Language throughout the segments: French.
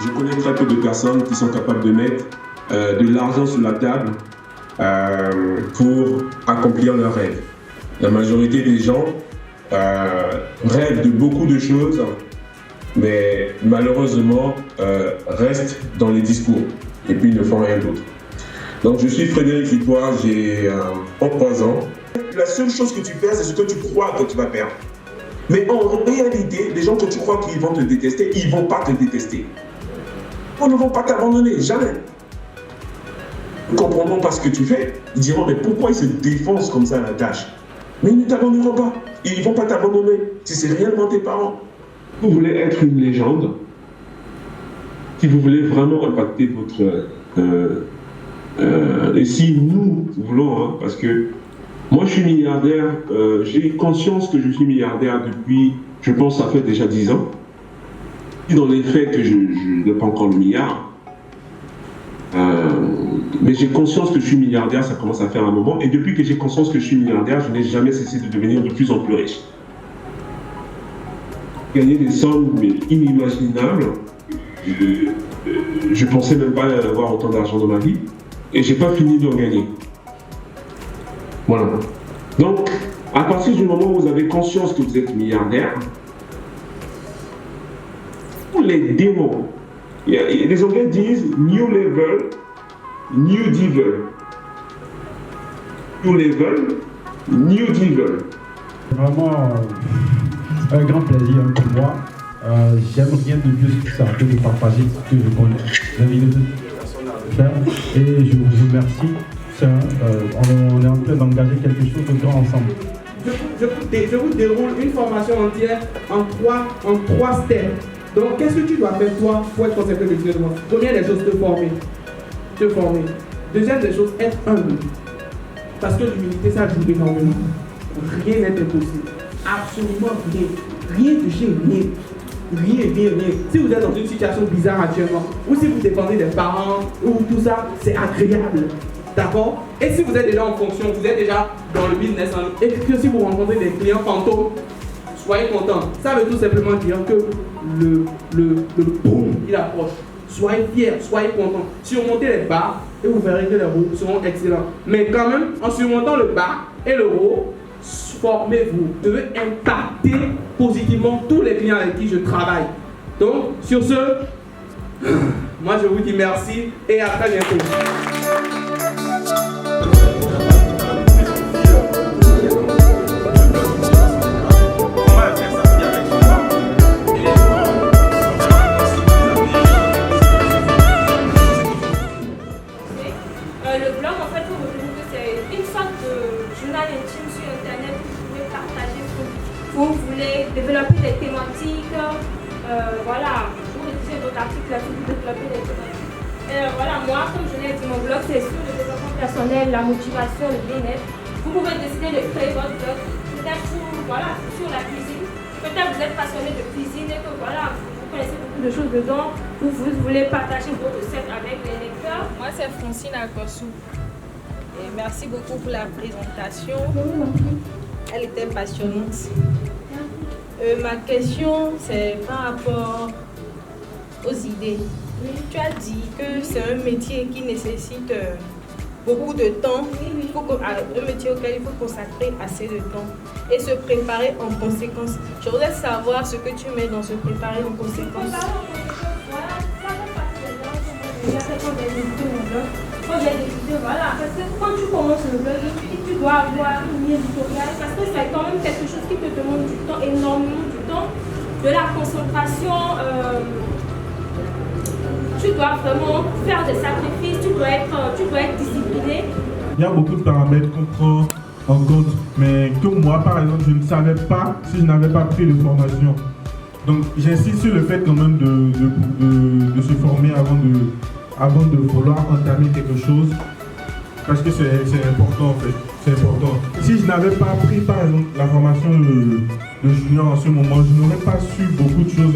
Je connais très peu de personnes qui sont capables de mettre de l'argent sur la table pour accomplir leurs rêves. La majorité des gens rêvent de beaucoup de choses, mais malheureusement restent dans les discours et puis ne font rien d'autre. Donc je suis Frédéric Lipoire, j'ai 33 ans. La seule chose que tu perds, c'est ce que tu crois que tu vas perdre. Mais en réalité, les gens que tu crois qu'ils vont te détester, ils ne vont pas te détester. Ils ne vont pas t'abandonner, jamais. Ils ne comprendront pas ce que tu fais. Ils diront, mais pourquoi ils se défoncent comme ça à la tâche? Mais ils ne t'abandonneront pas. Ils ne vont pas t'abandonner si c'est réellement tes parents. Vous voulez être une légende, si vous voulez vraiment impacter votre... et si nous voulons, hein, parce que moi je suis milliardaire, j'ai conscience que je suis milliardaire depuis, je pense, ça fait déjà 10 ans. Dans les faits que je n'ai pas encore le milliard, mais j'ai conscience que je suis milliardaire, ça commence à faire un moment, et depuis que j'ai conscience que je suis milliardaire, je n'ai jamais cessé de devenir de plus en plus riche. Gagner des sommes mais inimaginables, je ne pensais même pas avoir autant d'argent dans ma vie, et je n'ai pas fini d'en gagner. Voilà. Donc, à partir du moment où vous avez conscience que vous êtes milliardaire, les démons, les Anglais disent new level, new devil. New level, new devil. Vraiment un grand plaisir pour moi. J'aime rien de plus que ça, que de partager ce que je connais. J'invite toutes les personnes à le faire et je vous remercie. On est en train d'engager quelque chose de grand ensemble. Je vous déroule une formation entière en trois steps. Donc, qu'est-ce que tu dois faire, toi, pour être concepteur de business? Première des choses, te former. Deuxième des choses, être humble. Parce que l'humilité, ça joue énormément. Rien n'est impossible. Absolument rien. Rien de chez rien. Rien. Si vous êtes dans une situation bizarre actuellement, ou si vous dépendez des parents, ou tout ça, c'est agréable. D'accord? Et si vous êtes déjà en fonction, vous êtes déjà dans le business, et que si vous rencontrez des clients fantômes, soyez contents. Ça veut tout simplement dire que le boom, il approche. Soyez fiers, soyez contents. Surmontez les bas et vous verrez que les hauts seront excellents. Mais quand même, en surmontant le bas et le haut, formez-vous. Vous devez impacter positivement tous les clients avec qui je travaille. Donc, sur ce, moi je vous dis merci et à très bientôt. Le blog, en fait, vous retenez que c'est une sorte de journal intime sur Internet que vous pouvez partager vous voulez développer des thématiques. Voilà, vous rédigez votre article là, vous développez des thématiques. Voilà, moi, comme je l'ai dit, mon blog, c'est sur le développement personnel, la motivation, le bien-être. Vous pouvez décider de créer votre blog, peut-être sur la cuisine. Peut-être vous êtes passionné de cuisine et que voilà, vous connaissez beaucoup de choses dedans. Vous voulez partager vos recettes avec les lecteurs. Moi, c'est Francine Akosu. Et merci beaucoup pour la présentation. Elle était passionnante. Ma question, c'est par rapport aux idées. Tu as dit que c'est un métier qui nécessite beaucoup de temps, un métier auquel il faut consacrer assez de temps et se préparer en conséquence. Je voudrais savoir ce que tu mets dans se préparer en conséquence. Voilà, parce que quand tu commences le blog, tu dois avoir une éditoriale parce que c'est quand même quelque chose qui te demande du temps, énormément du temps, de la concentration. Tu dois vraiment faire des sacrifices, tu dois être discipliné. Il y a beaucoup de paramètres qu'on prend en compte, mais que moi, par exemple, je ne savais pas si je n'avais pas pris de formation. Donc j'insiste sur le fait quand même de se former avant de vouloir entamer quelque chose, parce que c'est important en fait, c'est important. Si je n'avais pas pris par exemple la formation de junior en ce moment, je n'aurais pas su beaucoup de choses,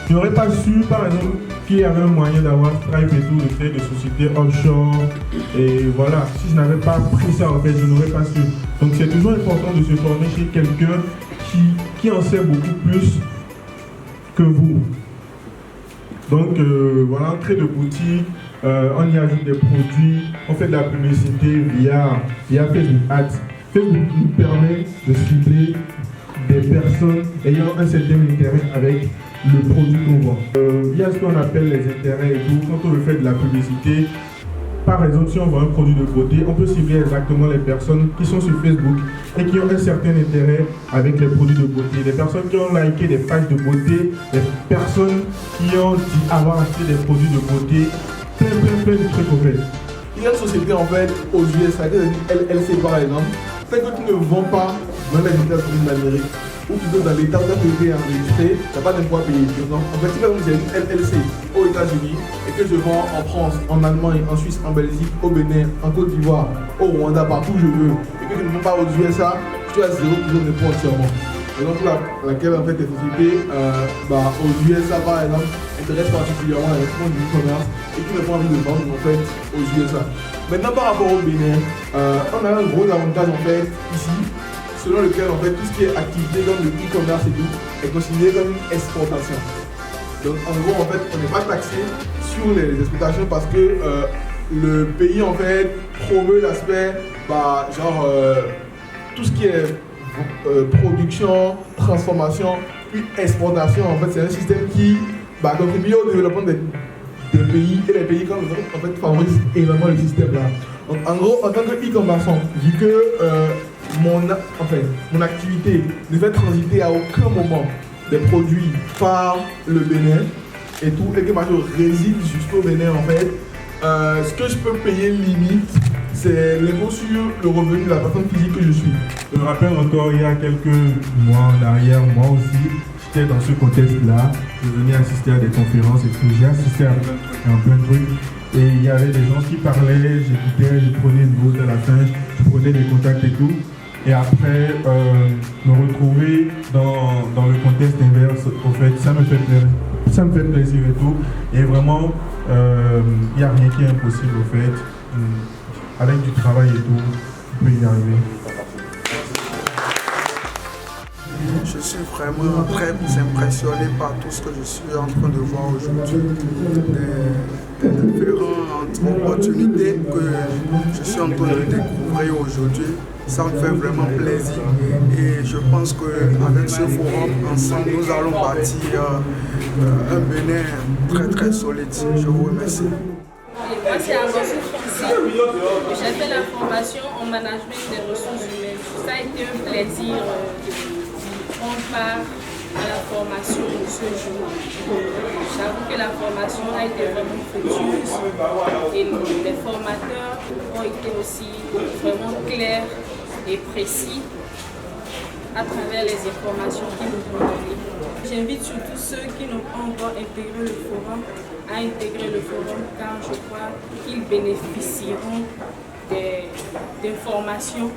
je n'aurais pas su par exemple qu'il y avait un moyen d'avoir Stripe et tout, de créer des sociétés offshore, et voilà, si je n'avais pas pris ça en fait, je n'aurais pas su. Donc c'est toujours important de se former chez quelqu'un qui en sait beaucoup plus que vous. Donc voilà, entrée de boutique, on y ajoute des produits, on fait de la publicité via Facebook Ads. Facebook nous permet de cibler des personnes ayant un certain intérêt avec le produit qu'on vend. Via ce qu'on appelle les intérêts et tout, quand on fait de la publicité, par exemple, si on vend un produit de beauté, on peut cibler exactement les personnes qui sont sur Facebook et qui ont un certain intérêt avec les produits de beauté. Des personnes qui ont liké des pages de beauté, des personnes qui ont dit avoir acheté des produits de beauté, plein de trucs en fait. Il y a une société en fait aux USA, LLC par exemple, tant que tu ne vends pas dans les États-Unis d'Amérique, ou plutôt dans l'État où tu as été enregistré, tu n'as pas d'impôt à payer. Donc, en fait, si par exemple j'ai une LLC aux États-Unis et que je vends en France, en Allemagne, en Suisse, en Belgique, au Bénin, en Côte d'Ivoire, au Rwanda, partout où je veux, et que je ne vends pas aux USA, je suis à 0% d'impôt entièrement. Et donc, laquelle en fait les sociétés aux USA par exemple intéressent particulièrement les fonds du e-commerce et qui n'ont pas envie de vendre en fait aux USA. Maintenant, par rapport au Bénin, on a un gros avantage en fait ici, selon lequel en fait tout ce qui est activité comme le e-commerce et tout est considéré comme une exportation. Donc en gros en fait on n'est pas taxé sur les exportations parce que le pays en fait promeut l'aspect tout ce qui est production, transformation, puis exportation. En fait c'est un système qui contribue au développement des pays et les pays comme nous en fait favorisent énormément le système là. Donc en gros en tant que e-commerçant, vu que mon activité ne fait transiter à aucun moment des produits par le Bénin et tout, et que ma chose réside jusqu'au Bénin en fait, ce que je peux payer limite, c'est l'impôt sur le revenu de la personne physique que je suis. Je me rappelle encore il y a quelques mois en arrière, moi aussi, j'étais dans ce contexte-là, je venais assister à des conférences et tout, j'ai assisté à plein de trucs. Et il y avait des gens qui parlaient, j'écoutais, je prenais une bourse à la fin, je prenais des contacts et tout. Et après, me retrouver dans le contexte inverse, au fait, ça me fait plaisir et tout. Et vraiment, il n'y a rien qui est impossible au fait. Avec du travail et tout, on peut y arriver. Je suis vraiment très impressionné par tout ce que je suis en train de voir aujourd'hui. Les différentes opportunités que je suis en train de découvrir aujourd'hui, ça me fait vraiment plaisir. Et je pense qu'avec ce forum, ensemble, nous allons bâtir un Bénin très très solide. Je vous remercie. Moi, c'est Avancée Francine. J'ai fait la formation en management des ressources humaines. Ça a été un plaisir de prendre part à la formation de ce jour. J'avoue que la formation a été vraiment fructueuse et les formateurs ont été aussi vraiment clairs et précis à travers les informations qu'ils nous ont données. J'invite surtout ceux qui n'ont pas encore intégré le forum à intégrer le forum car je crois qu'ils bénéficieront des formations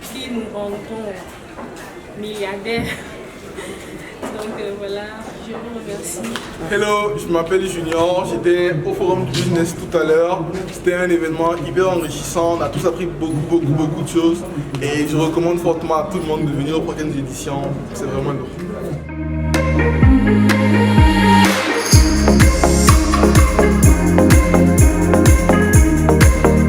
qui nous rendront milliardaires. Donc voilà, je vous remercie. Hello, je m'appelle Junior, j'étais au forum du business tout à l'heure. C'était un événement hyper enrichissant, on a tous appris beaucoup de choses et je recommande fortement à tout le monde de venir aux prochaines éditions, c'est vraiment lourd.